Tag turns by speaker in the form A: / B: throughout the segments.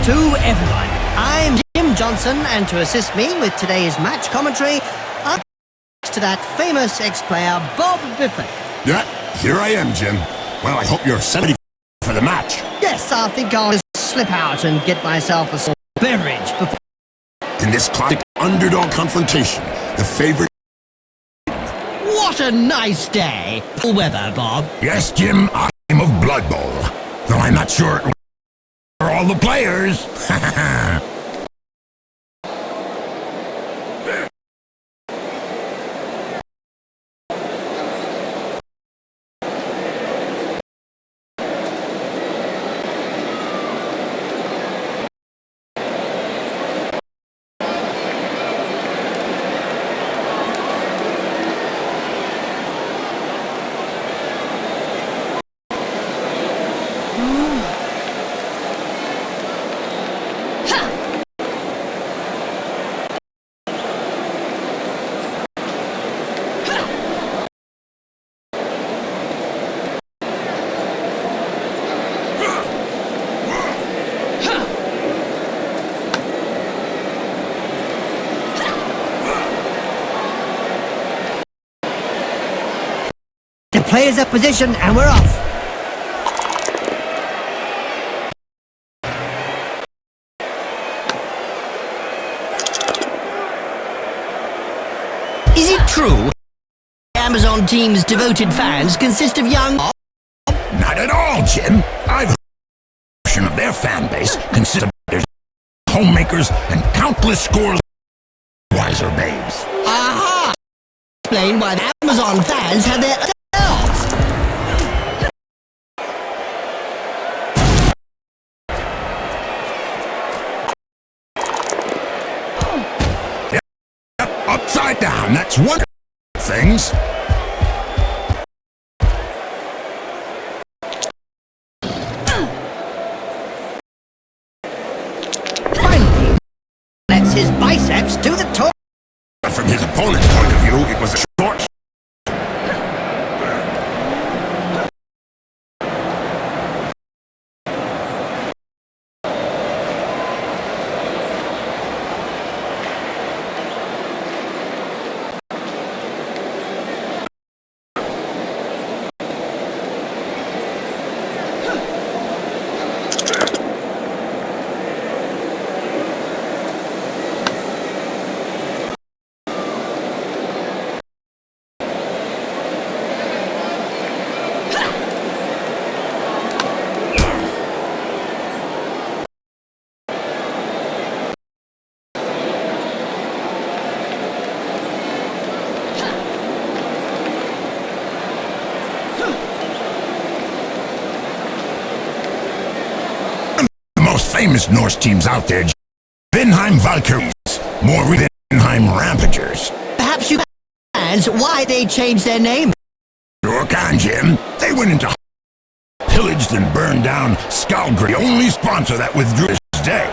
A: to everyone. I'm Jim Johnson, and to assist me with today's match commentary, I'm to that famous ex-player, Bob Biffin.
B: Yeah, here I am, Jim. Well, I hope you're ready for the match.
A: Yes, I think I'll just slip out and get myself a small beverage before...
B: In this classic underdog confrontation, the favorite...
A: What a nice day. Full weather, Bob.
B: Yes, Jim, I'm of Blood Bowl. Though I'm not sure for all the players.
A: The players are positioned and we're off. Is it true Amazon team's devoted fans consist of young...
B: Not at all, Jim. I've heard a portion of their fan base consists of their homemakers and countless scores of wiser babes.
A: Aha! Explain why the Amazon fans have their...
B: Upside down, that's one of the things.
A: Finally, lets his biceps do the talk.
B: From his opponent's point of view, it was a short... famous Norse teams out there, Vinheim Valkyries, more Vinheim Rampagers.
A: Perhaps you can why they changed their name.
B: Sure can, Jim. They went into pillaged and burned down Skalgrim, the only sponsor that withdrew this day.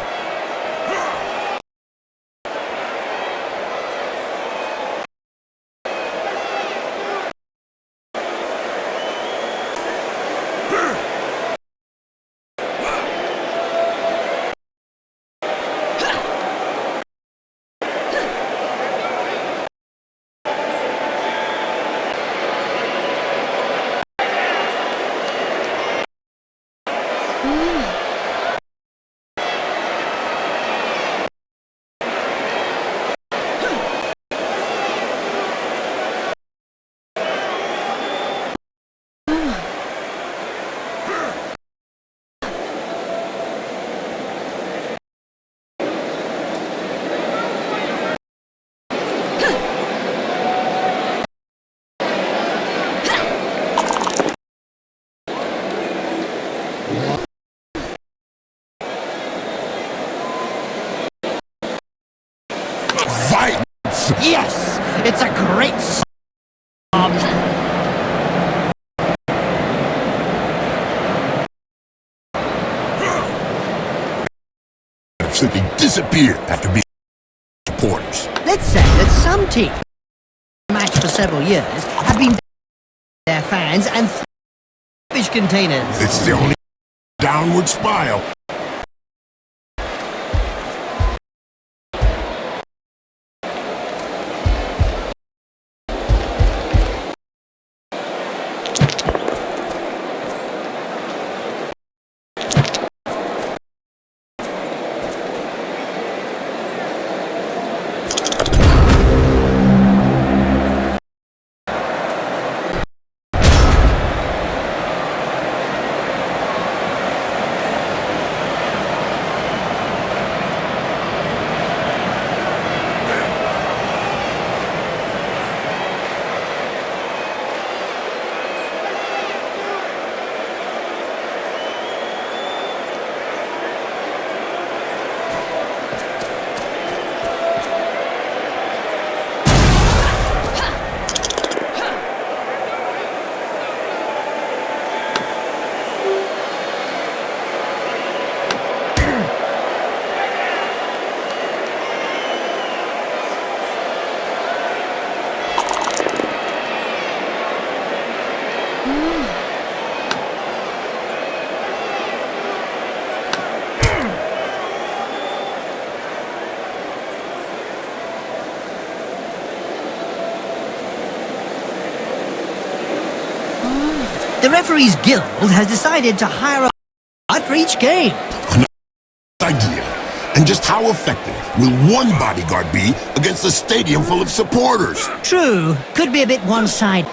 A: Yes, it's a great song.
B: Simply disappeared after being supporters.
A: Let's say that some teams matched for several years have been their fans and garbage containers.
B: It's the only downward spiral.
A: The referees guild has decided to hire a guard for each game.
B: Idea. And just how effective will one bodyguard be against a stadium full of supporters?
A: True, could be a bit one-sided.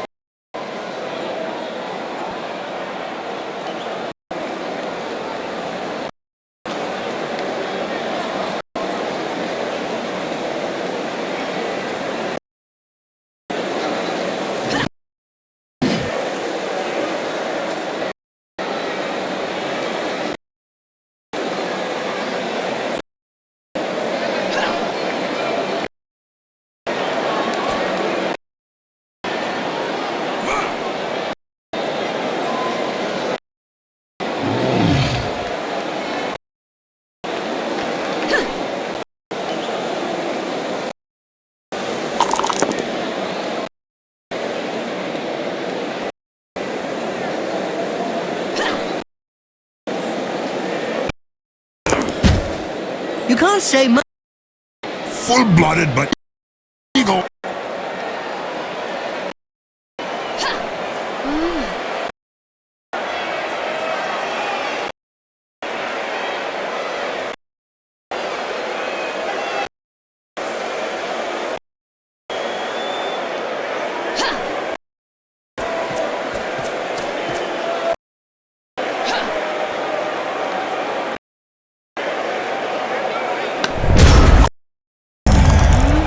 A: You can't say much.
B: Full-blooded, but eagle.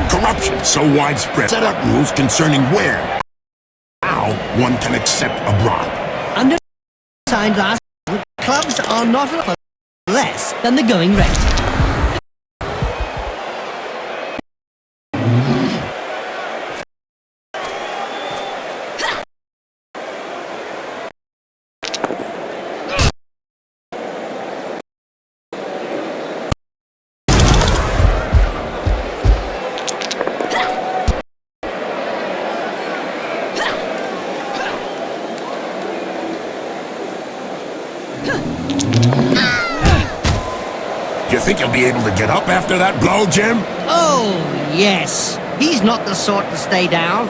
B: Corruption so widespread. Set up rules concerning where, how one can accept a bribe.
A: Under signed last week, clubs are not allowed less than the going rate.
B: You think you'll be able to get up after that blow, Jim?
A: Oh, yes. He's not the sort to stay down.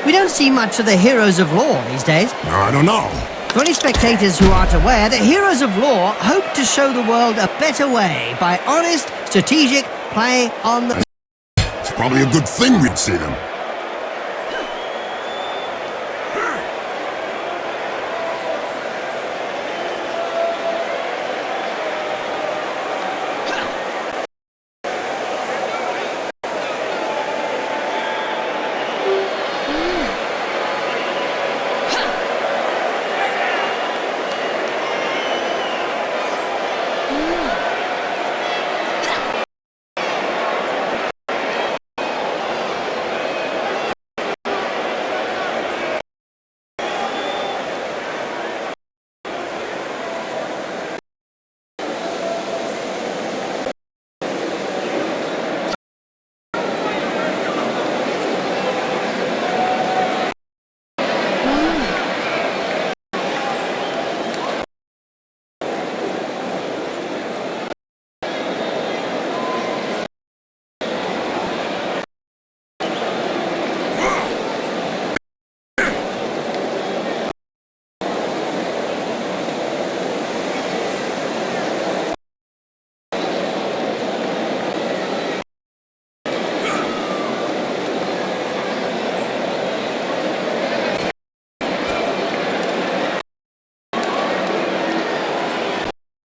A: We don't see much of the heroes of law these days.
B: I don't know.
A: For any spectators who aren't aware, the heroes of law hope to show the world a better way by honest, strategic play on the...
B: It's probably a good thing we'd see them.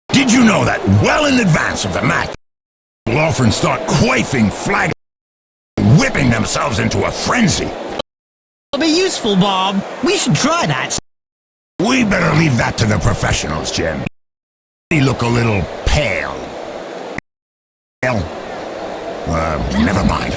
B: Did you know that well in advance of the match, we'll often start quaffing flag whip themselves into a frenzy.
A: It'll be useful, Bob. We should try that.
B: We better leave that to the professionals, Jim. They look a little pale. Never mind.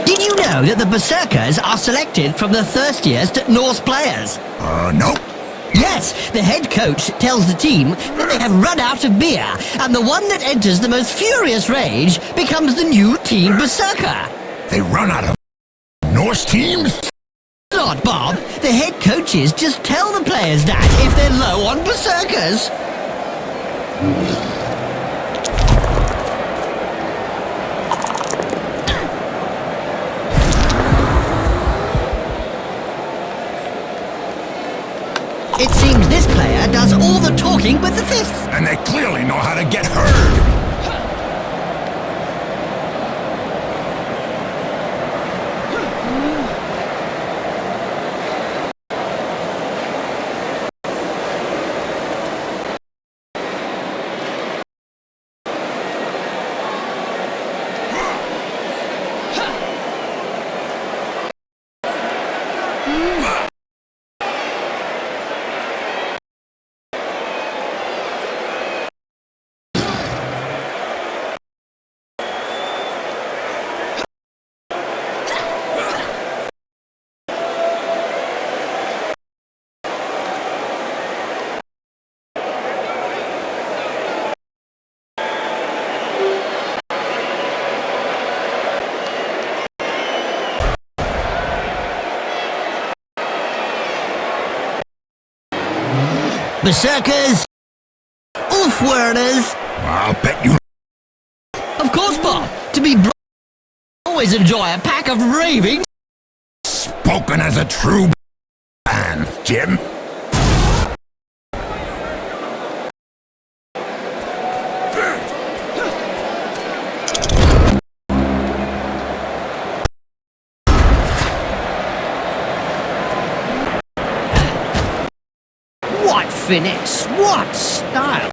A: Did you know that the Berserkers are selected from the thirstiest Norse players?
B: Nope.
A: Yes, the head coach tells the team that they have run out of beer, and the one that enters the most furious rage becomes the new Team Berserker.
B: They run out of Norse teams?
A: Not, Bob. The head coaches just tell the players that if they're low on Berserkers. It seems this player does all the talking with the fists.
B: And they clearly know how to get heard.
A: Berserkers, Ulfwurners.
B: I'll bet you.
A: Of course, Bob. To be always enjoy a pack of raving.
B: Spoken as a true man, Jim.
A: What finesse, what style,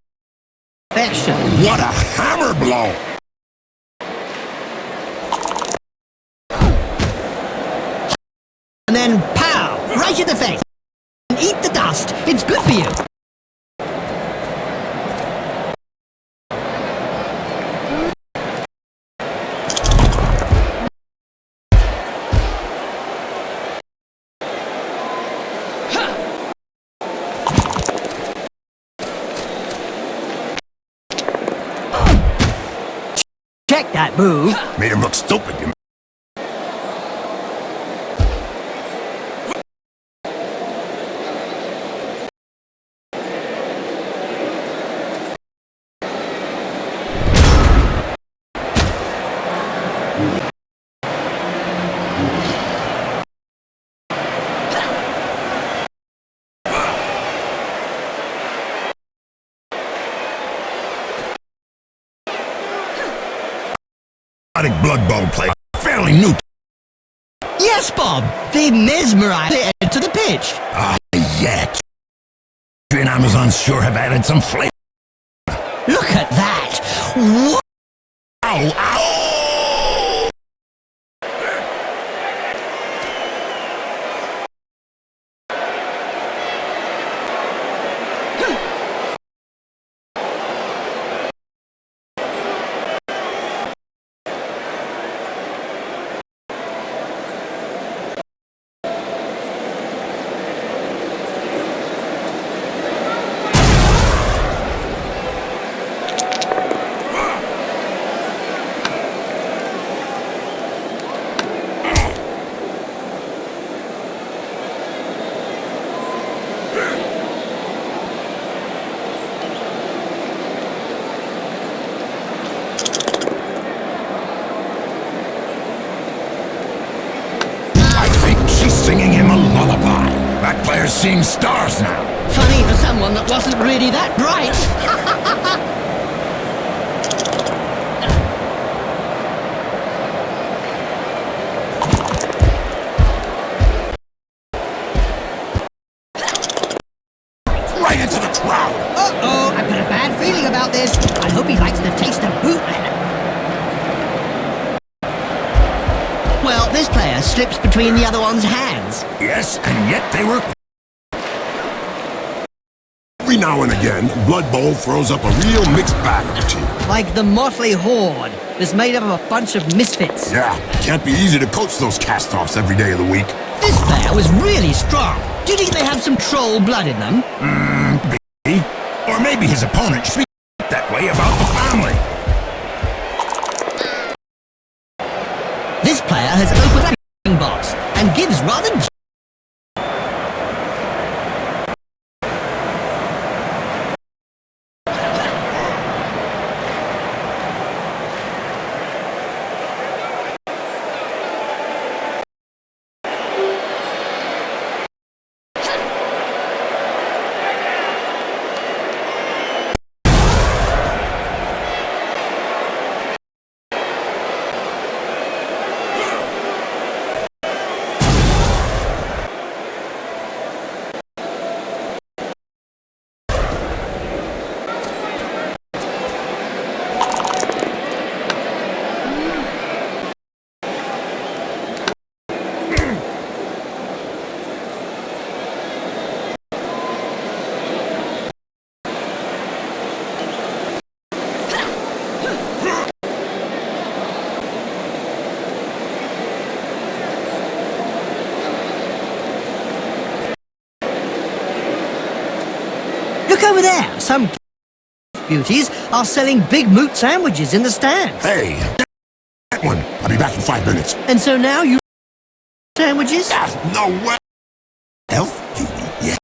A: perfection.
B: What a hammer blow!
A: And then pow, right in the face. Eat the dust, it's good for you. Check that move.
B: Made him look stupid, you. Blood Bowl play fairly new.
A: Yes, Bob. They mesmerize the end to the pitch.
B: Yet. And Amazon sure have added some flavor.
A: Look at that. Whoa.
B: Ow, ow! Players seeing stars now.
A: Funny for someone that wasn't really that bright.
B: Right into the crowd.
A: Uh-oh, I've got a bad feeling about this. I hope he likes the taste of bootleg. Well, this player slips between the other one's hands.
B: Yes, and yet they were...
C: Every now and again, Blood Bowl throws up a real mixed bag of the team.
A: Like the motley horde that's made up of a bunch of misfits.
C: Yeah, can't be easy to coach those cast-offs every day of the week.
A: This player was really strong. Do you think they have some troll blood in them?
B: Maybe. Or maybe his opponent speaks that way about the family.
A: This player has opened a box and gives rather... Look over there. Some beauties are selling big moot sandwiches in the stands.
C: Hey, that one. I'll be back in 5 minutes.
A: And so now you... sandwiches?
C: No way. Health? Yeah.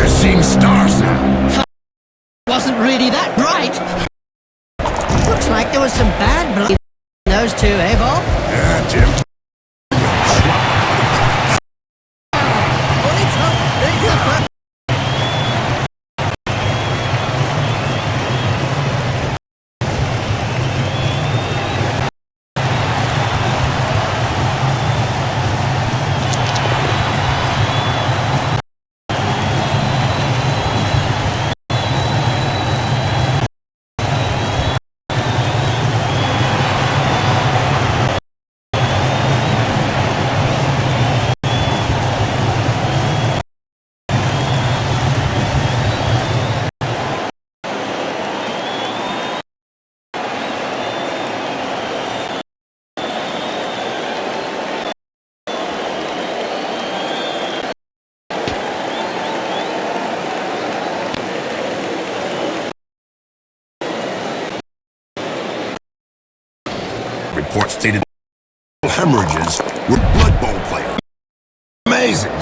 B: Seeing stars now.
A: Wasn't really that bright. Looks like there was some bad blood in those two, eh, Bob?
C: Yeah, Jim. Report stated hemorrhages were Blood Bowl players. Amazing.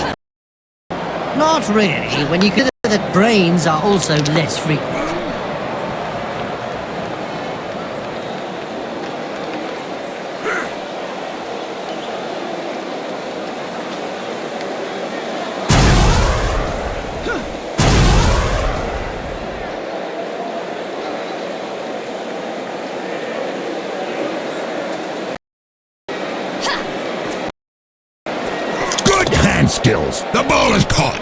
A: Not really, when you consider that brains are also less frequent.
B: Hand skills. The ball is caught.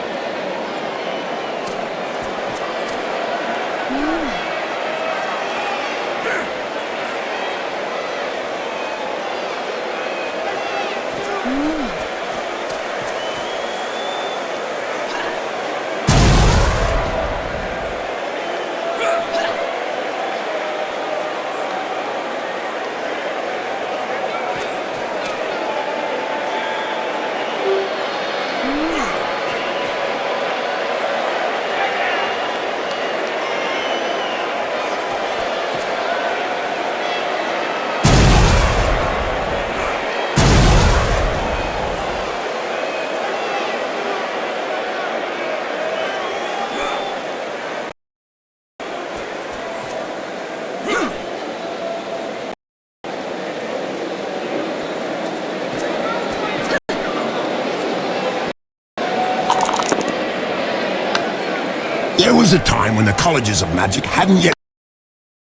C: There was a time when the colleges of magic hadn't yet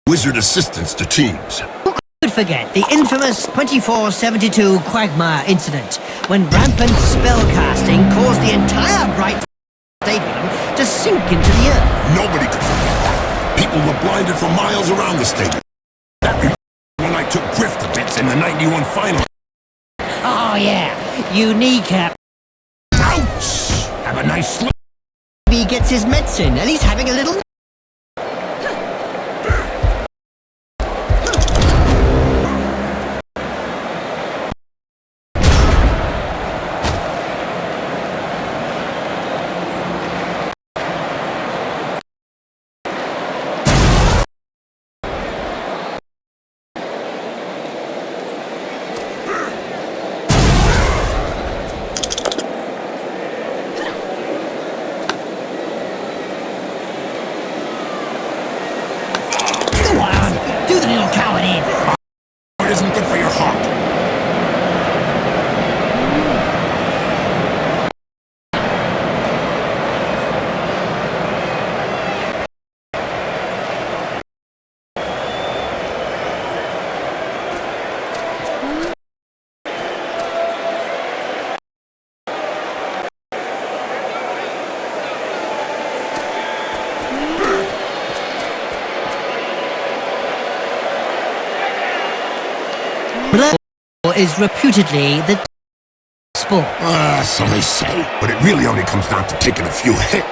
C: wizard assistants to teams.
A: Who could forget the infamous 2472 Quagmire incident, when rampant spellcasting caused the entire Bright Stadium to sink into the earth?
C: Nobody could forget that. People were blinded for miles around the stadium. That reminds me when I took Griff to bits in the 91 final.
A: Oh yeah, you kneecap.
C: Ouch! Have a nice sleep.
A: He gets his medicine and he's having a little... Do the little coward in.
C: It isn't good for your heart.
A: Blood is reputedly the sport.
C: So they say, but it really only comes down to taking a few hits.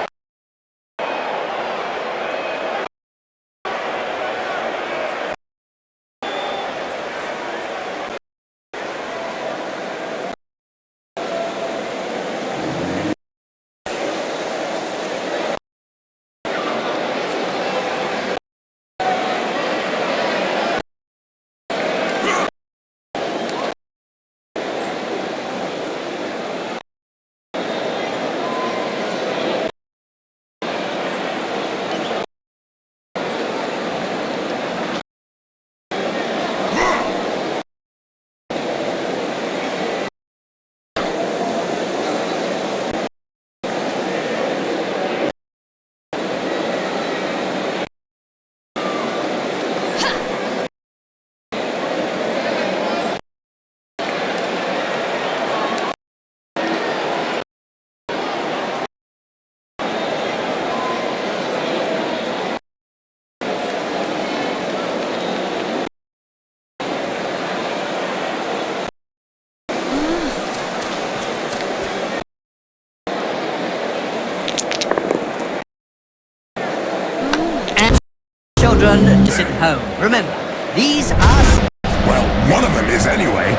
A: Children to sit home. Remember, these are...
C: Well, one of them is anyway.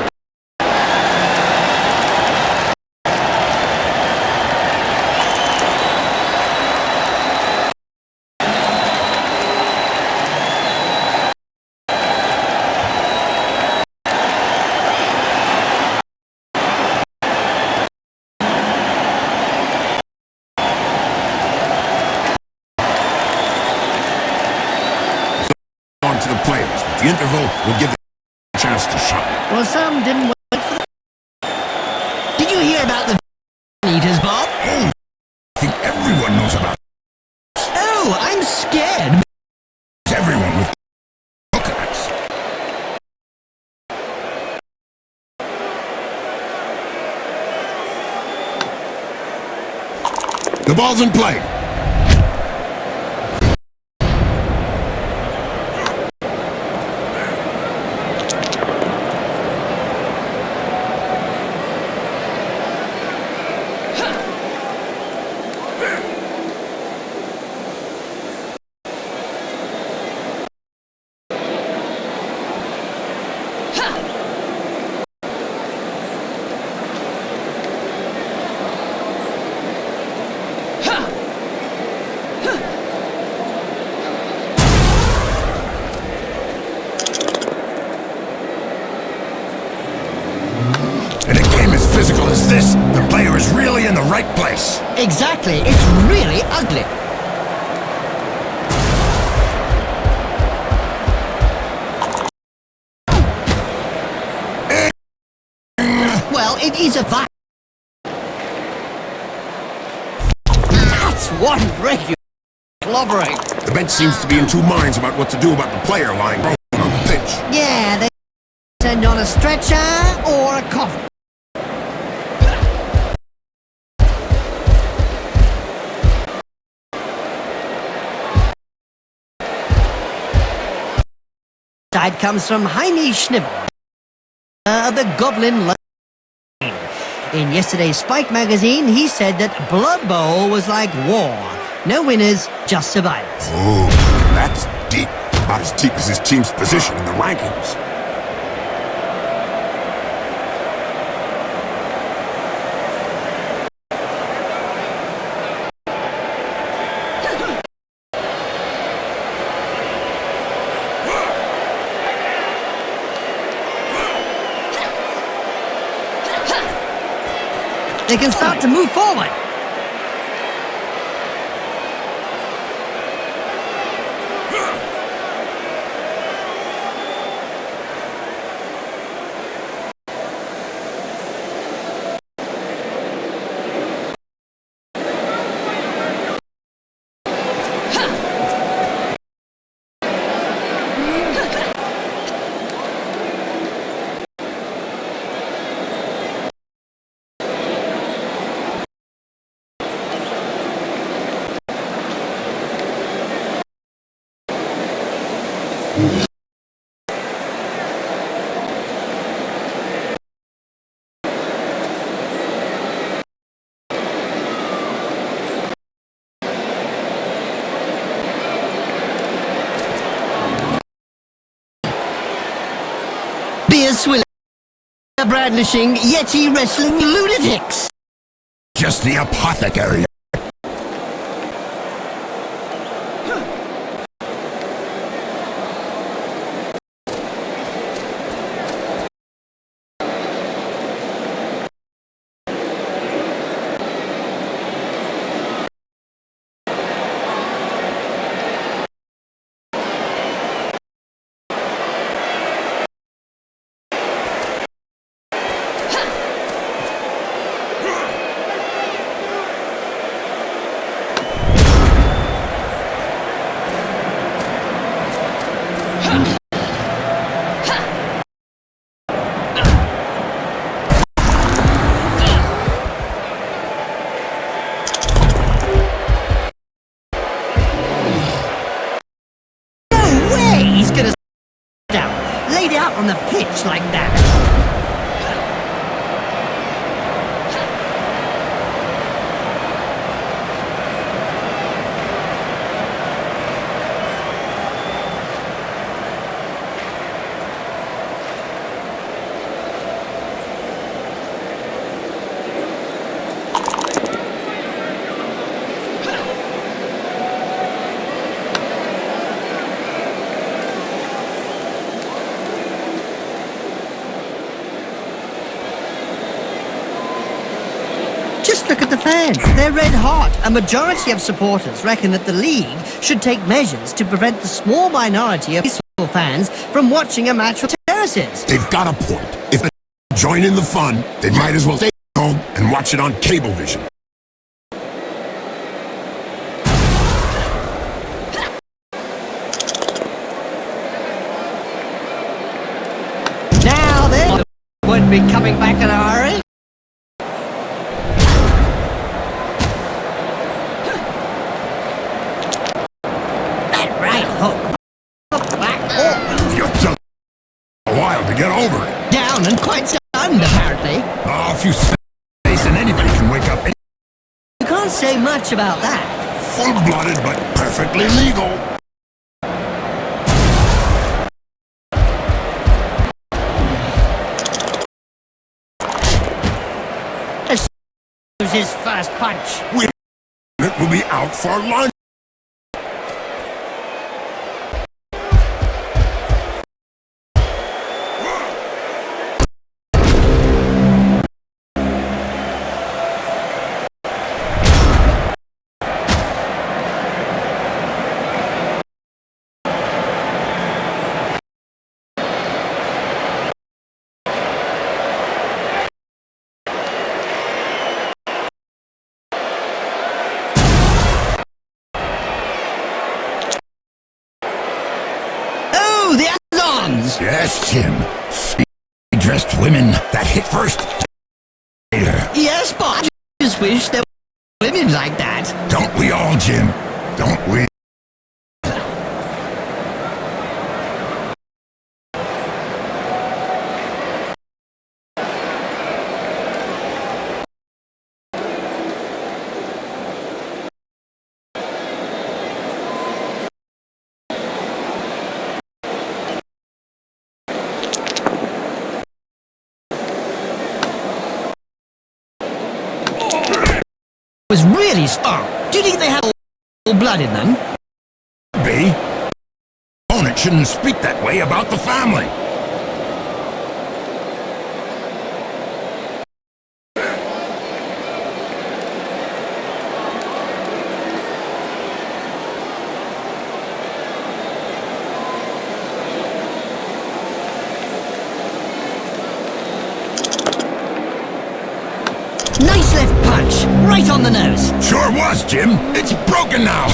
C: To the players, but the interval will give them a chance to shine.
A: Well, some didn't wait for... Did you hear about the eaters, Bob?
C: Oh, I think everyone knows about it.
A: Oh, I'm scared.
C: Everyone with coconuts. The ball's in play. In a game as physical as this, the player is really in the right place.
A: Exactly. It's really ugly. Well, it is a fact. That's one regular slobbering.
C: The bench seems to be in two minds about what to do about the player lying broken on the pitch.
A: Yeah, they send on a stretcher or a coffin. Side comes from Jaime Schnivel of the Goblin Line. In yesterday's Spike magazine, he said that Blood Bowl was like war. No winners, just survivors.
C: Ooh, that's deep. About as deep as his team's position in the rankings.
A: They can start to move forward. Beer swilling, brandishing, Yeti wrestling lunatics.
C: Just the apothecary.
A: Laid out on the pitch like that. Just look at the fans. They're red hot. A majority of supporters reckon that the league should take measures to prevent the small minority of peaceful fans from watching a match with terraces.
C: They've got a point. If they join in the fun, they might as well stay home and watch it on Cablevision.
A: Now they won't be coming back in a hurry.
C: A while to get over it.
A: Down and quite stunned, apparently.
C: Oh, if you face and anybody can wake up.
A: You can't say much about that.
C: Full-blooded, but perfectly legal.
A: His first punch.
C: It will be out for lunch.
B: Yes, Jim. Dressed women that hit first. Later.
A: Yes, but I just wish there were women like that.
B: Don't we all, Jim? Don't we?
A: Was really strong. Do you think they had all blood in them?
B: Be. Opponent shouldn't speak that way about the family.
A: Nice left punch, right on the nose.
B: Sure was, Jim. It's broken now.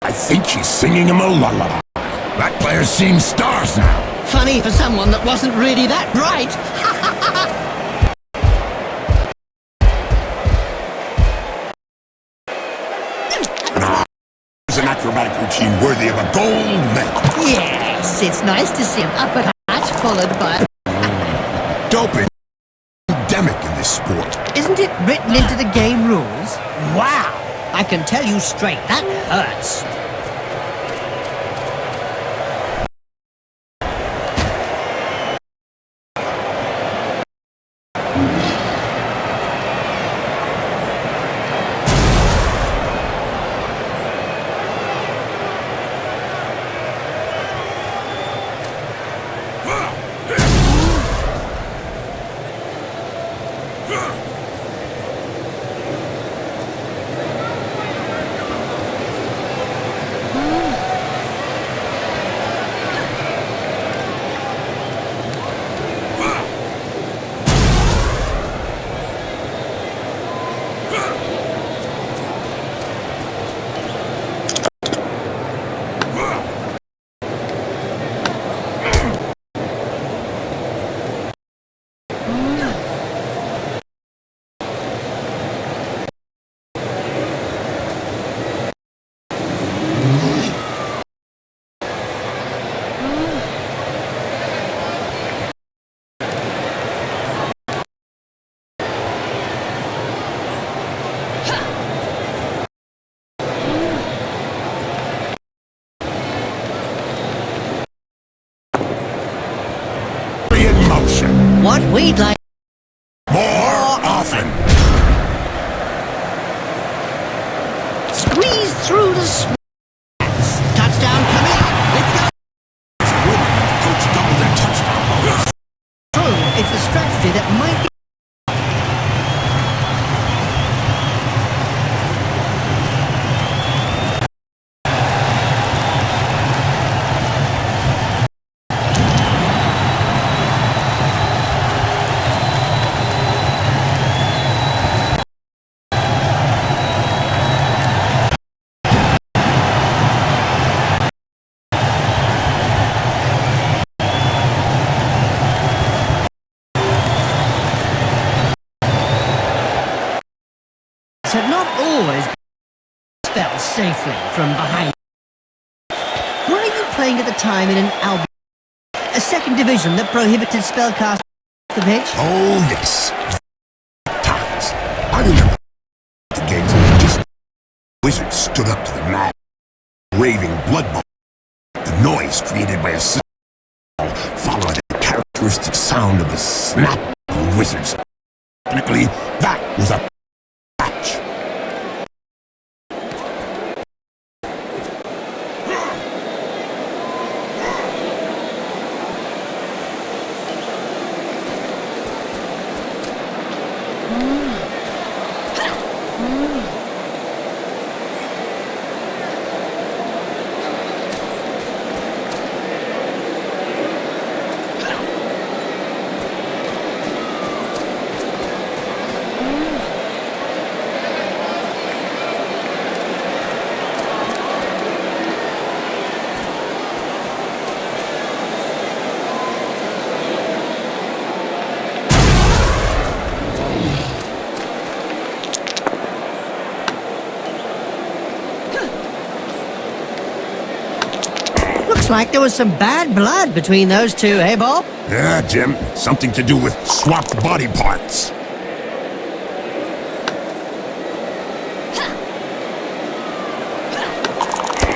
B: I think she's singing him a lullaby. That player's seeing stars now.
A: Funny for someone that wasn't really that bright.
C: An acrobatic routine worthy of a gold medal.
A: Yes, it's nice to see an uppercut followed by...
C: Doping endemic in this sport.
A: Isn't it written into the game rules? Wow! I can tell you straight, that hurts. What we'd like...
B: More often.
A: Squeeze through the slats. Touchdown coming. Let's go.
C: Coach doubled their touchdown bonus.
A: True, it's a strategy that might be... had not always been spelled safely from behind. Were you playing at the time in an Albion, a second division that prohibited spellcasting off the pitch?
C: Oh, yes. Times. I remember the games just wizards stood up to the mad, raving blood bowl. The noise created by a system followed by the characteristic sound of the snap of the wizards. Technically, that was a match.
A: Looks like there was some bad blood between those two, hey, Bob?
C: Yeah, Jim. Something to do with swapped body parts.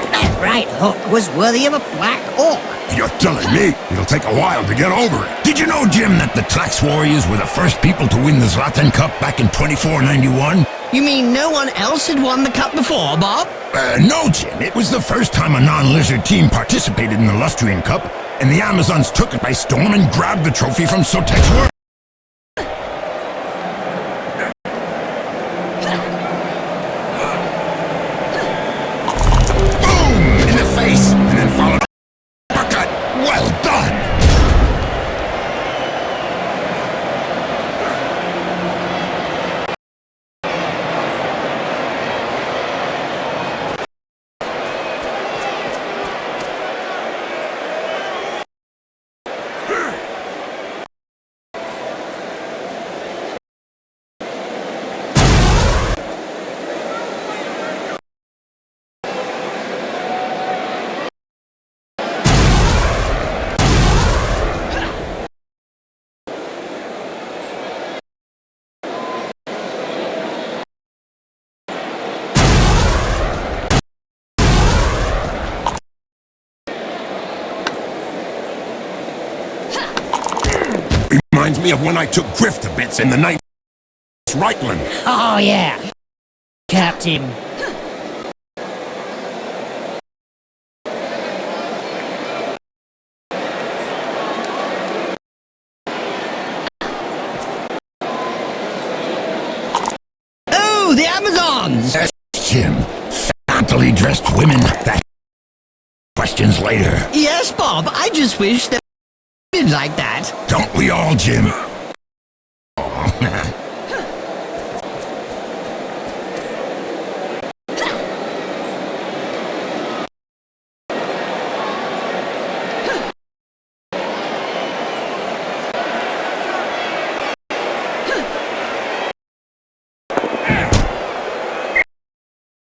A: That right hook was worthy of a black orc.
C: You're telling me it'll take a while to get over it.
B: Did you know, Jim, that the Trax Warriors were the first people to win the Zlatan Cup back in 2491?
A: You mean no one else had won the cup before, Bob?
B: No, Jim. It was the first time a non-lizard team participated in the Lustrian Cup, and the Amazons took it by storm and grabbed the trophy from Sotek's world. Boom! In the face, and then followed by a uppercut. Well done!
C: Reminds me of when I took Griff to bits in the night. Reichland.
A: Oh, yeah. Capped him. Oh, the Amazons!
B: Yes, Jim. Scantily dressed women. That questions later.
A: Yes, Bob, I just wish they been like that.
B: Don't we all, Jim?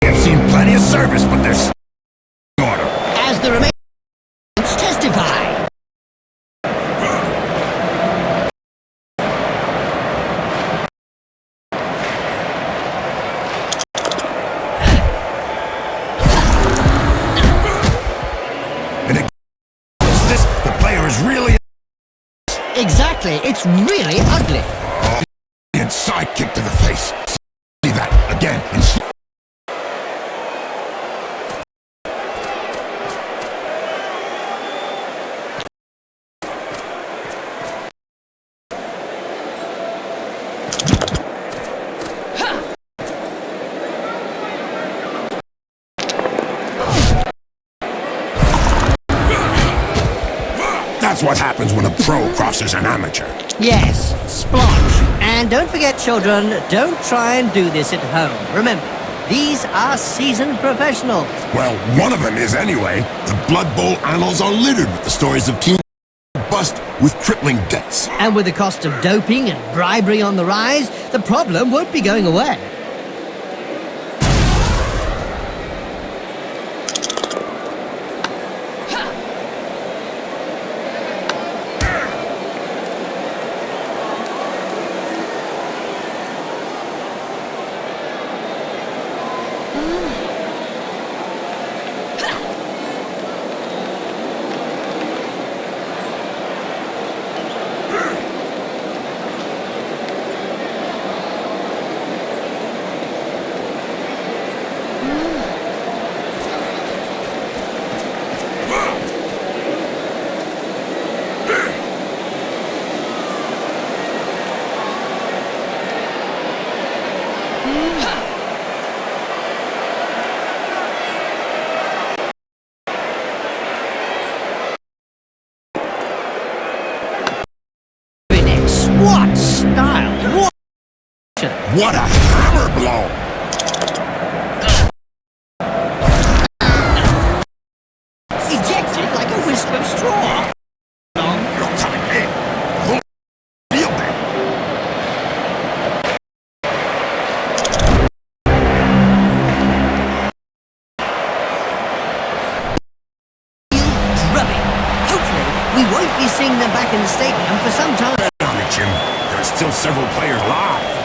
B: I've seen plenty of service, but there's order.
A: As the remaining testify.
B: And it this, the player is really
A: Exactly, it's really ugly.
B: and sidekick to the face. See that again and
C: That's what happens when a pro crosses an amateur.
A: Yes, splotch. And don't forget, children, don't try and do this at home. Remember, these are seasoned professionals.
C: Well, one of them is anyway. The Blood Bowl annals are littered with the stories of teams bust with crippling debts.
A: And with the cost of doping and bribery on the rise, the problem won't be going away. What style?
C: What a hammer blow!
A: Ejected like a wisp of straw.
C: You're telling me the whole field there.
A: for some time.
C: Bet on it, Jim. There are still several players alive.